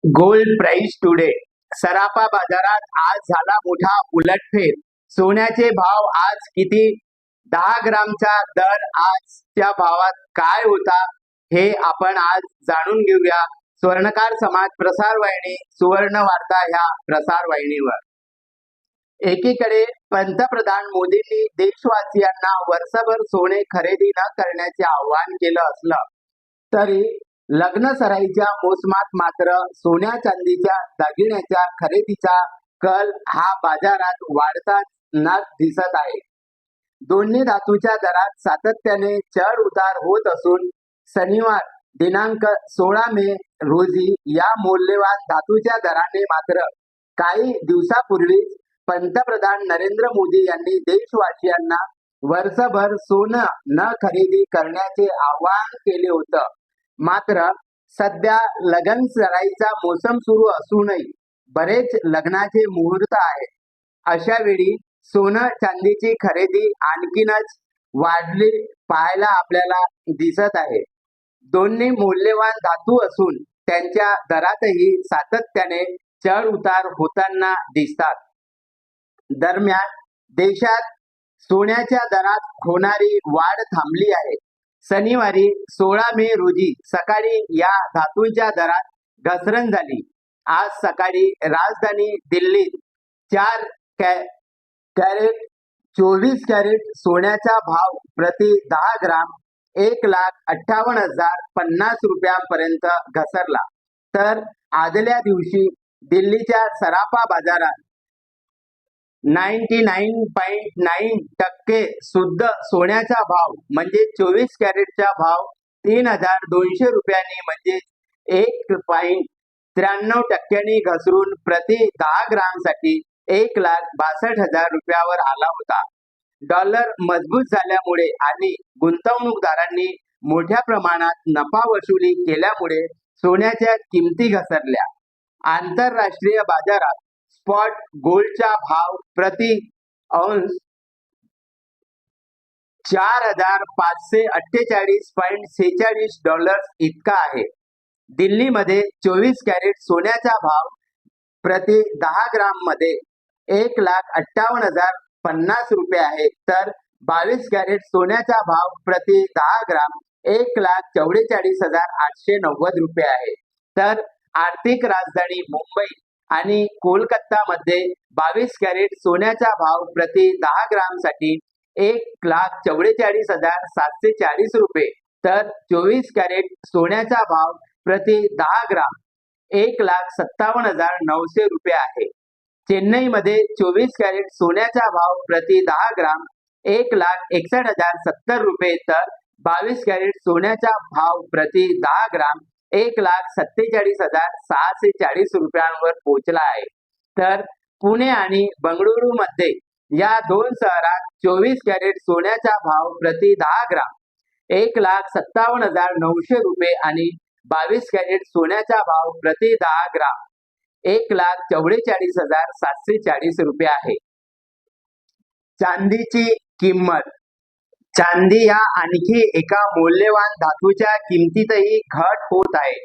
Gold price today. सराफा बाजारात आज झाला मोठा उलटफेर. सोन्याचे भाव आज किती? 10 ग्रामचा दर आजच्या भावात काय होता हे आपण आज जाणून घेऊया. स्वर्णकार समाज प्रसार वाहिनी सुवर्ण वार्ता ह्या प्रसार वाहिनीवर. एकीकडे पंतप्रधान मोदींनी देशवासियांना वर्षभर सोने खरेदी न करण्याचे आवाहन केलं असलं तरी लग्न सराईच्या मोसमात मात्र सोन्या चांदीच्या दागिन्याच्या खरेदीचा कल हा बाजारात वाढताना दिसत आहे. दोन्ही धातूच्या दरात सातत्याने चढ उतार होत असून शनिवार दिनांक 16 मे रोजी या मौल्यवान धातूच्या दराने मात्र काही दिवसापूर्वीच पंतप्रधान नरेंद्र मोदी यांनी देशवासियांना वर्षभर सोनं न खरेदी करण्याचे आवाहन केले होतं. मात्र सध्या लग्न सराईचा मोसम सुरू असूनही बरेच लग्नाचे मुहूर्त आहेत. अशा वेळी सोनं चांदीची खरेदी आणखीनच वाढली पाहायला आपल्याला दिसत आहे. दोन्ही मौल्यवान धातू असून त्यांच्या दरातही सातत्याने चढ उतार होताना दिसतात. दरम्यान देशात सोन्याच्या दरात होणारी वाढ थांबली आहे. शनिवारी 16 मे रोजी सकाळी या धातूंच्या दरात घसरण झाली. आज सकाळी राजधानी दिल्लीत 4 कॅरेट 24 कॅरेट सोन्याचा भाव प्रति 10 ग्राम 1,58,050 रुपयांपर्यंत घसरला. तर आदल्या दिवशी दिल्लीच्या सराफा बाजारात 99.9% शुद्ध सोन्याचा भाव म्हणजे 24 कॅरेटचा भाव 3,200 रुपयांनी म्हणजे 1.93% घसरून प्रति 10 ग्रामसाठी 1,62,000 रुपयावर आला होता. डॉलर मजबूत झाल्यामुळे आणि गुंतवणूकदारांनी मोठ्या प्रमाणात नफा वसुली केल्यामुळे सोन्याच्या किमती घसरल्या. आंतरराष्ट्रीय बाजारात स्पॉट गोल्डचा भाव प्रति औंस 4,548.46 डॉलर्स इतका आहे. दिल्लीमध्ये 24 कॅरेट सोन्याचा भाव प्रति 10 ग्राम मध्ये 1,58,050 रुपये आहे. तर 22 कॅरेट सोन्याचा भाव प्रति 10 ग्राम 1,44,890 रुपये आहे. तर आर्थिक राजधानी मुंबई आणि कोलकातामध्ये 22 कॅरेट सोन्याचा भाव प्रति 10 ग्रामसाठी 1,44,740 रुपये तर 24 कॅरेट सोन्याचा भाव प्रति 10 ग्राम 1,57,900 रुपये आहे. चेन्नईमध्ये 24 कॅरेट सोन्याचा भाव प्रति 10 ग्राम 1,61,070 रुपये तर 22 कॅरेट सोन्याचा भाव प्रति 10 ग्राम 1,47,640 रुपयांवर पोहोचला आहे. तर पुणे आणि बंगळुरू मध्ये या दोन शहरात 24 कॅरेट सोन्याचा भाव प्रति 10 ग्राम 1,57,900 रुपये आणि 22 कॅरेट सोन्याचा भाव प्रति 10 ग्राम 1,44,740 रुपये आहे. चांदीची किंमत. चांदी या आणखी एका मौल्यवान धातूच्या किमतीतही घट होत आहे.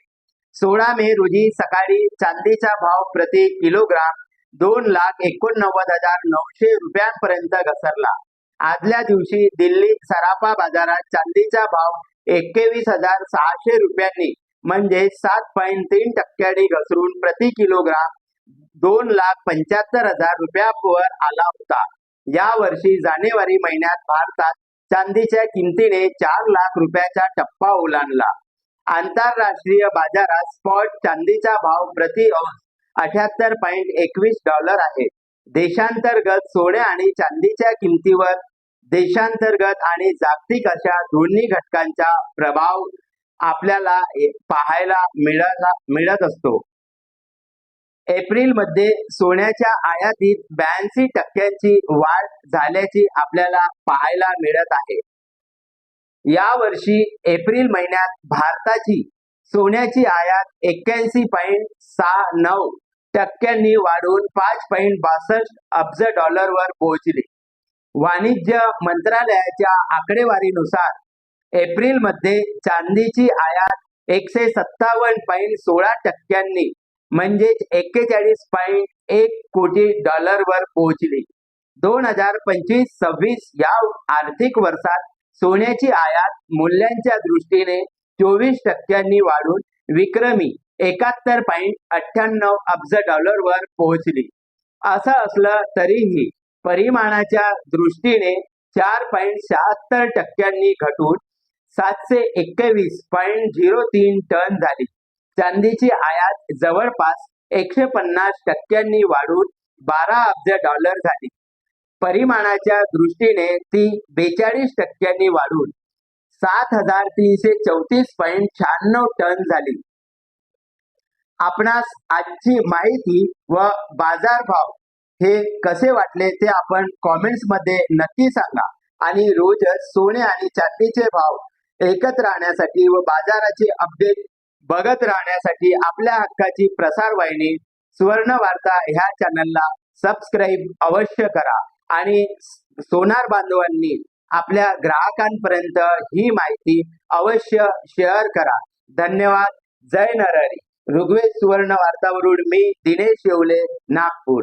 16 मे रोजी सकाळी चांदीचा भाव प्रति किलोग्राम 2,89,900 रुपयांपर्यंत घसरला. आदल्या दिवशी दिल्लीत सराफा बाजारात चांदीचा भाव 21,600 रुपयांनी म्हणजे 7.3% घसरून प्रति किलोग्राम 2,75,000 रुपयावर आला होता. या वर्षी जानेवारी महिन्यात भारतात चांदीच्या किमतीने 4 लाख रुपयाचा टप्पा ओलांडला. आंतरराष्ट्रीय बाजारात स्पॉट चांदीचा भाव प्रति औंस 78.21 डॉलर आहे. देशांतर्गत सोने आणि चांदीच्या किमतीवर देशांतर्गत आणि जागतिक अशा दोन्ही घटकांचा प्रभाव आपल्याला पाहायला मिळत असतो. एप्रिलमध्ये सोन्याच्या आयातीत 82% वाढ झाल्याची आपल्याला पाहायला मिळत आहे. या वर्षी एप्रिल महिन्यात भारताची सोन्याची आयात 81.69% वाढून 5.62 अब्ज डॉलरवर पोहोचली. वाणिज्य मंत्रालयाच्या आकडेवारीनुसार एप्रिलमध्ये चांदीची आयात 157.16% म्हणजेच 41.1 कोटी डॉलरवर पोहोचली. 2025-26 या आर्थिक वर्षात सोन्याची आयात मूल्यांच्या दृष्टीने 24% वाढून विक्रमी 71.98 अब्ज डॉलरवर पोहोचली. असं असलं तरीही परिमाणाच्या दृष्टीने 4.76% घटून 721.03 टन झाली. चांदीची आयात जवळपास 150% वाढून 12 अब्ज डॉलर झाली. परिमाणाच्या दृष्टीने ती 42% वाढून 7,334.96 टन झाली. आपणास आजची माहिती व बाजारभाव हे कसे वाटले ते आपण कॉमेंट्स मध्ये नक्की सांगा. आणि रोजच सोने आणि चांदीचे भाव ऐकत राहण्यासाठी व बाजाराचे अपडेट बघत राहण्यासाठी आपल्या हक्काची प्रसार वाहिनी सुवर्ण वार्ता ह्या चॅनलला सबस्क्राईब अवश्य करा आणि सोनार बांधवांनी आपल्या ग्राहकांपर्यंत ही माहिती अवश्य शेअर करा. धन्यवाद. जय नरहरी. ऋग्वेद सुवर्ण वार्तावरून मी दिनेश येवले, नागपूर.